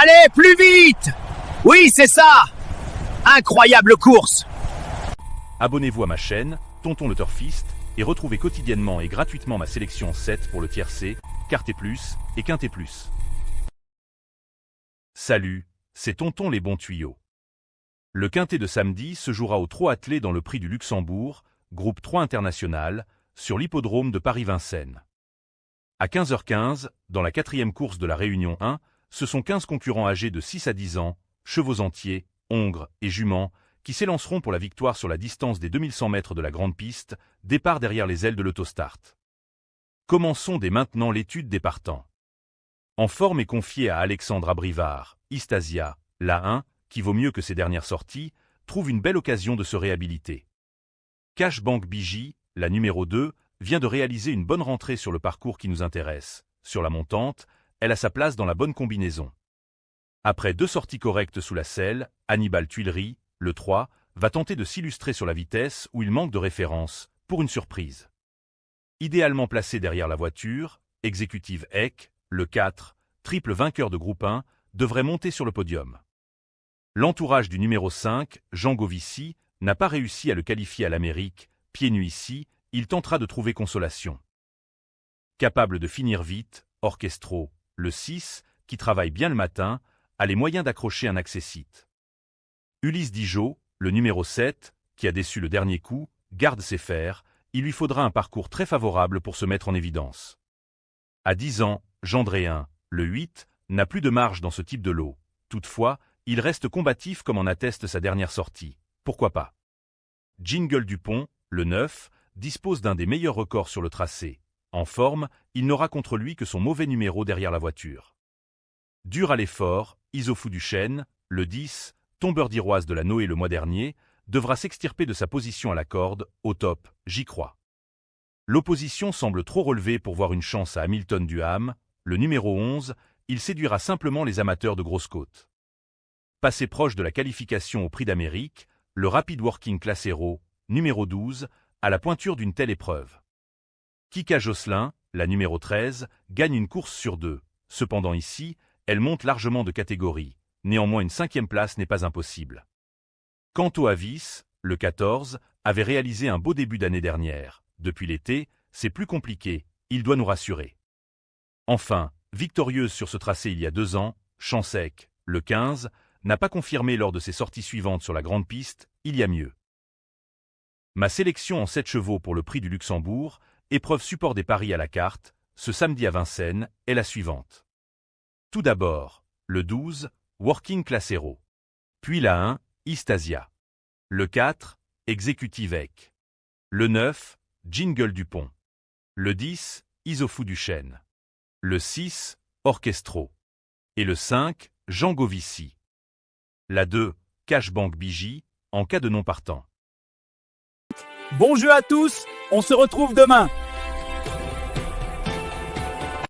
Allez, plus vite! Oui, c'est ça! Incroyable course! Abonnez-vous à ma chaîne, Tonton le Turfiste, et retrouvez quotidiennement et gratuitement ma sélection 7 pour le tiercé, Quarté Plus et Quinté Plus. Salut, c'est Tonton les bons tuyaux. Le quintet de samedi se jouera au trot attelé dans le prix du Luxembourg, groupe 3 international, sur l'hippodrome de Paris-Vincennes. À 15h15, dans la quatrième course de la Réunion 1, ce sont 15 concurrents âgés de 6 à 10 ans, chevaux entiers, hongres et juments, qui s'élanceront pour la victoire sur la distance des 2100 mètres de la grande piste, départ derrière les ailes de l'autostart. Commençons dès maintenant l'étude des partants. En forme et confiée à Alexandre Abrivard, Istasia, la 1, qui vaut mieux que ses dernières sorties, trouve une belle occasion de se réhabiliter. Cash Bank Biji, la numéro 2, vient de réaliser une bonne rentrée sur le parcours qui nous intéresse. Sur la montante, elle a sa place dans la bonne combinaison. Après 2 sorties correctes sous la selle, Hannibal Tuileries, le 3, va tenter de s'illustrer sur la vitesse où il manque de référence, pour une surprise. Idéalement placé derrière la voiture, Exécutive Eck, le 4, triple vainqueur de groupe 1, devrait monter sur le podium. L'entourage du numéro 5, Jean Govici, n'a pas réussi à le qualifier à l'Amérique, pieds nus ici, il tentera de trouver consolation. Capable de finir vite, Orchestro, le 6, qui travaille bien le matin, a les moyens d'accrocher un accessite. Ulysse Dijot, le numéro 7, qui a déçu le dernier coup, garde ses fers, il lui faudra un parcours très favorable pour se mettre en évidence. À 10 ans, Gendréen, le 8, n'a plus de marge dans ce type de lot. Toutefois, il reste combatif comme en atteste sa dernière sortie. Pourquoi pas? Jingle Dupont, le 9, dispose d'un des meilleurs records sur le tracé. En forme, il n'aura contre lui que son mauvais numéro derrière la voiture. Dur à l'effort, Isofou Duchesne, le 10, tombeur d'Iroise de la Noé le mois dernier, devra s'extirper de sa position à la corde, au top, j'y crois. L'opposition semble trop relevée pour voir une chance à Hamilton Duham, le numéro 11, il séduira simplement les amateurs de grosses côtes. Passé proche de la qualification au Prix d'Amérique, le Rapid Working Class Hero, numéro 12, a la pointure d'une telle épreuve. Kika Josselin, la numéro 13, gagne une course sur 2. Cependant ici, elle monte largement de catégorie. Néanmoins une 5e place n'est pas impossible. Quant Avis, le 14, avait réalisé un beau début d'année dernière. Depuis l'été, c'est plus compliqué, il doit nous rassurer. Enfin, victorieuse sur ce tracé il y a 2 ans, Chansec, le 15, n'a pas confirmé lors de ses sorties suivantes sur la grande piste, il y a mieux. Ma sélection en 7 chevaux pour le prix du Luxembourg, épreuve support des paris à la carte, ce samedi à Vincennes, est la suivante. Tout d'abord, le 12, Working Class Hero. Puis la 1, Istasia. Le 4, Exécutive Eck. Le 9, Jingle Dupont. Le 10, Isofou Duchesne. Le 6, Orchestro. Et le 5, Jean Govici. La 2, Cash Bank Biji, en cas de non partant. Bon jeu à tous, on se retrouve demain.